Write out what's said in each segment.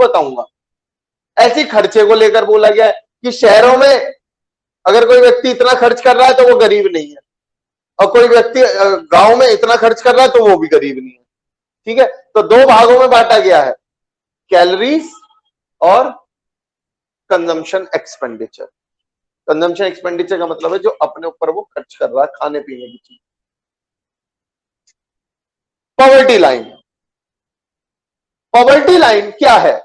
बताऊंगा। ऐसी खर्चे को लेकर बोला गया है कि शहरों में अगर कोई व्यक्ति इतना खर्च कर रहा है तो वो गरीब नहीं है, और कोई व्यक्ति गांव में इतना खर्च कर रहा है तो वो भी गरीब नहीं है। ठीक है, तो दो भागों में बांटा गया है, कैलोरीज और कंजम्पशन एक्सपेंडिचर। कंजम्पशन एक्सपेंडिचर का मतलब है जो अपने ऊपर वो खर्च कर रहा है खाने पीने की चीज। पॉवर्टी लाइन, पॉवर्टी लाइन क्या है?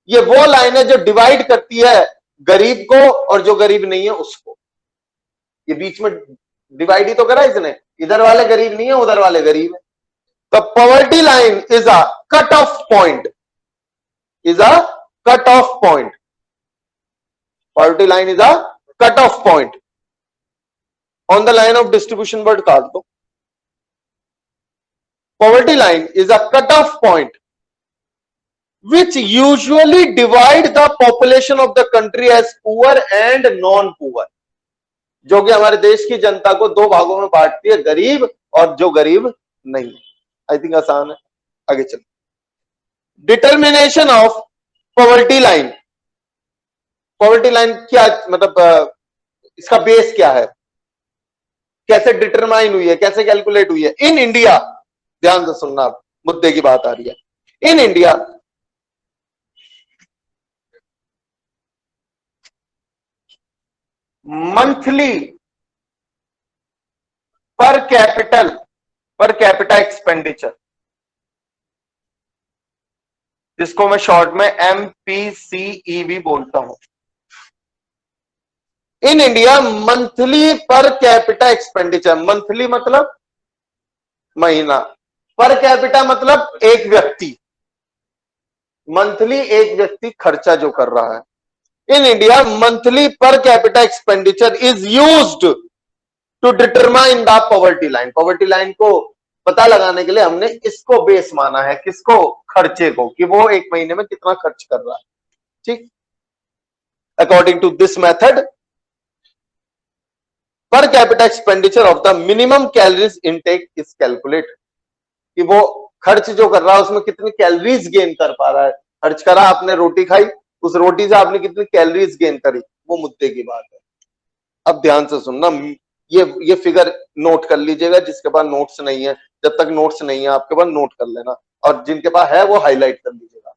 ये वो लाइन है जो डिवाइड करती है गरीब को और जो गरीब नहीं है उसको। ये बीच में डिवाइड ही तो करा इसने, इधर वाले गरीब नहीं है उधर वाले गरीब है। तो poverty line is a cut off point, is a cut off point. Poverty line is a cut off point on the line of distribution. Word काट दो। Poverty line is a cut off point which usually divide the population of the country as poor and non-poor, जो कि हमारे देश की जनता को दो भागों में बांटती है, गरीब और जो गरीब नहीं। आई थिंक आसान है, आगे चलो। Determination of poverty line. Poverty line क्या मतलब इसका बेस क्या है, कैसे डिटरमाइन हुई है, कैसे कैलकुलेट हुई है? इन इंडिया, ध्यान से सुनना, आप मुद्दे की बात आ रही है। In India monthly per capita expenditure, जिसको मैं शॉर्ट में MPCE भी बोलता हूं। इन India monthly per capita expenditure, monthly मतलब महीना, पर कैपिटा मतलब एक व्यक्ति, मंथली एक व्यक्ति खर्चा जो कर रहा है। In India monthly per capita expenditure is used to determine the poverty line. Poverty line को पता लगाने के लिए हमने इसको बेस माना है, किसको? खर्चे को, कि वो एक महीने में कितना खर्च कर रहा है। ठीक, according to this method per capita expenditure of the minimum calories intake is calculate, कि वो खर्च जो कर रहा है उसमें कितनी कैलोरीज गेन कर पा रहा है। खर्च करा, आपने रोटी खाई, उस रोटी से आपने कितनी कैलोरीज गेन करी, वो मुद्दे की बात है। अब ध्यान से सुनना, ये फिगर नोट कर लीजिएगा, जिसके पास नोट्स नहीं है, जब तक नोट्स नहीं है आपके पास नोट कर लेना, और जिनके पास है वो हाईलाइट कर लीजिएगा।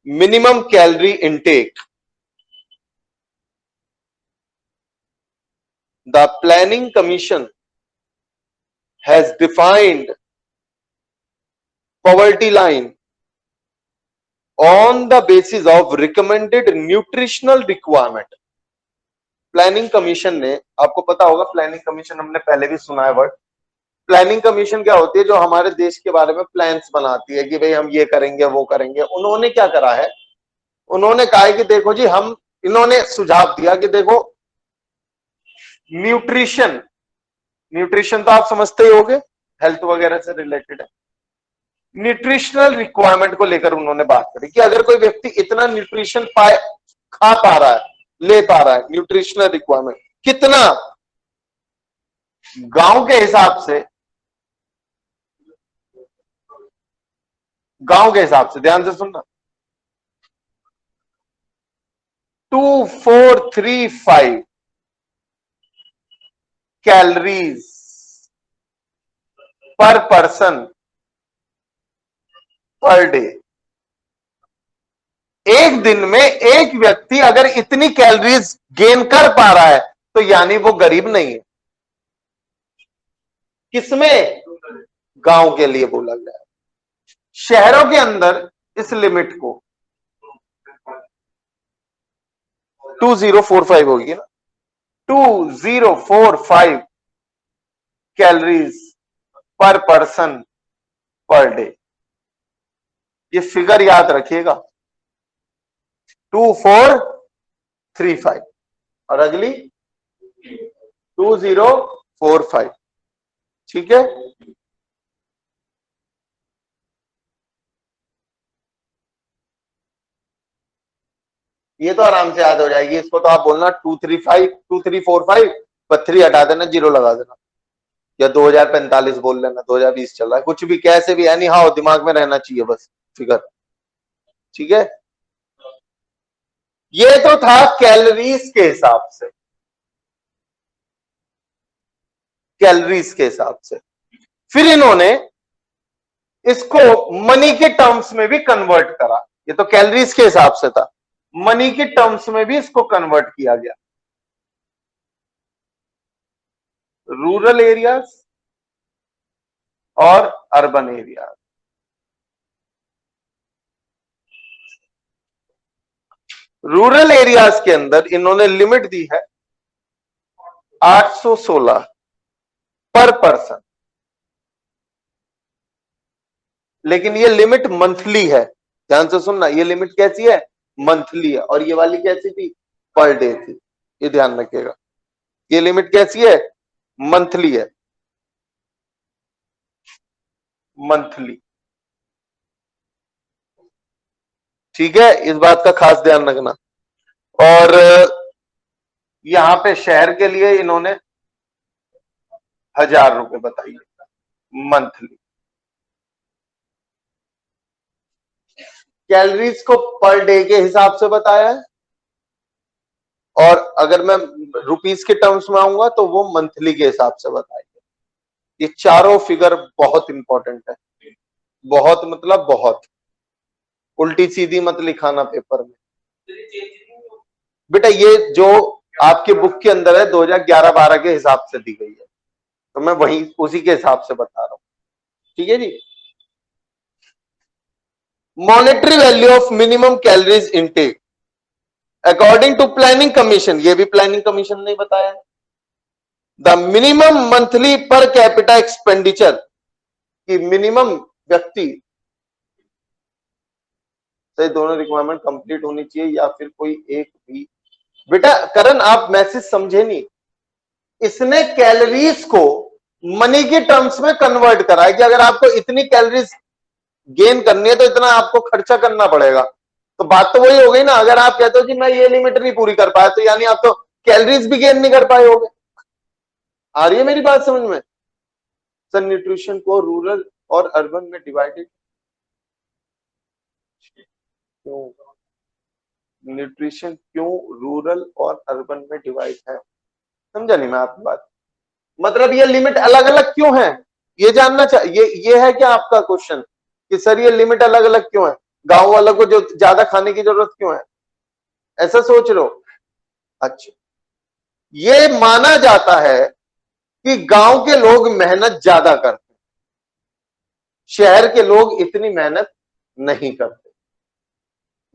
Minimum calorie intake, the planning commission has defined poverty line on the basis of recommended nutritional requirement। Planning commission ने, आपको पता होगा प्लानिंग कमीशन, हमने पहले भी सुना है वर्ड। प्लानिंग कमीशन क्या होती है? जो हमारे देश के बारे में प्लान्स बनाती है कि भाई हम ये करेंगे वो करेंगे। उन्होंने क्या करा है, उन्होंने कहा है कि देखो जी, हम, इन्होंने सुझाव दिया कि देखो न्यूट्रिशन, न्यूट्रिशन तो आप समझते ही होंगे, हेल्थ वगैरह से रिलेटेड है। न्यूट्रिशनल रिक्वायरमेंट को लेकर उन्होंने बात करी कि अगर कोई व्यक्ति इतना न्यूट्रिशन पाए, खा पा रहा है, ले पा रहा है, न्यूट्रिशनल रिक्वायरमेंट कितना? गांव के हिसाब से, गांव के हिसाब से ध्यान से सुनना, 2435 कैलोरीज पर पर्सन पर डे। एक दिन में एक व्यक्ति अगर इतनी कैलोरीज गेन कर पा रहा है तो यानी वो गरीब नहीं है। किसमें? गांव के लिए बोला गया है। शहरों के अंदर इस लिमिट को 2045 होगी ना, 2045 कैलोरीज पर पर्सन पर डे। ये फिगर याद रखिएगा, 2435 और अगली 2045। ठीक है, ये तो आराम से याद हो जाएगी। इसको तो आप बोलना 2345 पर 3 हटा देना, 0 लगा देना, या 2045 बोल लेना, 2020 चल रहा है, कुछ भी कैसे भी, एनी हाउ दिमाग में रहना चाहिए बस फिगर। ठीक है, ये तो था कैलोरीज के हिसाब से, कैलोरीज के हिसाब से। फिर इन्होंने इसको मनी के टर्म्स में भी कन्वर्ट करा। ये तो कैलोरीज के हिसाब से था, मनी के टर्म्स में भी इसको कन्वर्ट किया गया। रूरल एरियाज और अर्बन एरियाज। रूरल एरियाज के अंदर इन्होंने लिमिट दी है 816 पर पर्सन, लेकिन ये लिमिट मंथली है। ध्यान से सुनना, ये लिमिट कैसी है? मंथली है। और ये वाली कैसी थी? पर डे थी। ये ध्यान रखिएगा, ये लिमिट कैसी है? मंथली है, मंथली। ठीक है, इस बात का खास ध्यान रखना। और यहां पे शहर के लिए इन्होंने 1000 रुपए बताइए मंथली। कैलोरीज को पर डे के हिसाब से बताया है, और अगर मैं रुपीस के टर्म्स में आऊंगा तो वो मंथली के हिसाब से बताएंगे। ये चारों फिगर बहुत इंपॉर्टेंट है, बहुत मतलब बहुत। उल्टी सीधी मत लिखाना पेपर में बेटा। ये जो आपके बुक के अंदर है 2011-12 के हिसाब से दी गई है, तो मैं वही उसी के हिसाब से बता रहा हूं। ठीक है जी। Monetary value of minimum calories intake according to planning commission, ये भी प्लानिंग कमीशन ने बताया। The minimum monthly per capita expenditure, कि मिनिमम व्यक्ति से दोनों रिक्वायरमेंट कंप्लीट होनी चाहिए या फिर कोई एक भी। बेटा करण आप मैसेज समझे नहीं, इसने कैलोरीज को मनी के टर्म्स में कन्वर्ट करा है कि अगर आपको इतनी कैलोरीज गेन करनी है तो इतना आपको खर्चा करना पड़ेगा। तो बात तो वही हो गई ना, अगर आप कहते हो कि मैं ये लिमिट नहीं पूरी कर पाया, तो यानी आप तो कैलोरीज भी गेन नहीं कर पाए होगे। आ रही है मेरी बात समझ में? सर न्यूट्रिशन को रूरल और अर्बन में डिवाइडेड क्यों? न्यूट्रिशन क्यों रूरल और अर्बन में डिवाइड है? समझा नहीं मैं आपकी बात। मतलब ये लिमिट अलग अलग क्यों है, ये जानना चाहिए। ये है क्या आपका क्वेश्चन कि सर ये लिमिट अलग अलग क्यों है? गांव वालों को जो ज्यादा खाने की जरूरत क्यों है, ऐसा सोच रहे हो? अच्छा, ये माना जाता है कि गांव के लोग मेहनत ज्यादा करते हैं, शहर के लोग इतनी मेहनत नहीं करते।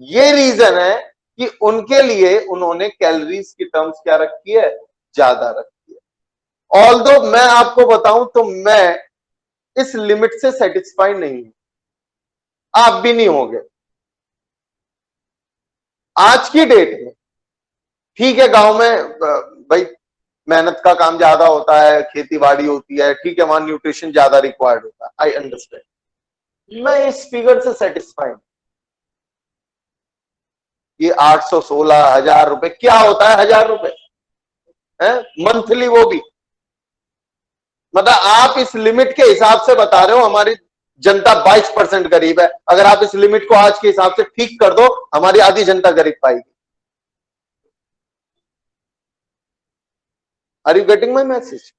ये रीजन है कि उनके लिए उन्होंने कैलोरीज की टर्म्स क्या रखी है? ज्यादा रखी है। ऑल्दो मैं आपको बताऊं तो मैं इस लिमिट से सेटिस्फाई नहीं हूं, आप भी नहीं होंगे आज की डेट में। ठीक है, गांव में भाई मेहनत का काम ज्यादा होता है, खेती बाड़ी होती है, ठीक है, वहां न्यूट्रिशन ज्यादा रिक्वायर्ड होता है, आई अंडरस्टैंड। मैं इस फिगर से सेटिस्फाई। ये 816 1000 रुपए क्या होता है? 1000 रुपए है मंथली, वो भी। मतलब आप इस लिमिट के हिसाब से बता रहे हो हमारी जनता 22% गरीब है। अगर आप इस लिमिट को आज के हिसाब से ठीक कर दो, हमारी आधी जनता गरीब पाएगी। Are you getting my message?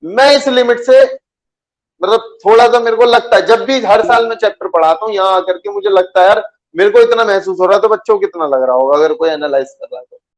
मैं इस लिमिट से मतलब थोड़ा सा मेरे को लगता है, जब भी हर साल मैं चैप्टर पढ़ाता हूं यहां आकर के मुझे लगता है यार मेरे को इतना महसूस हो रहा है, तो बच्चों को कितना लग रहा होगा अगर कोई एनालाइज कर रहा है।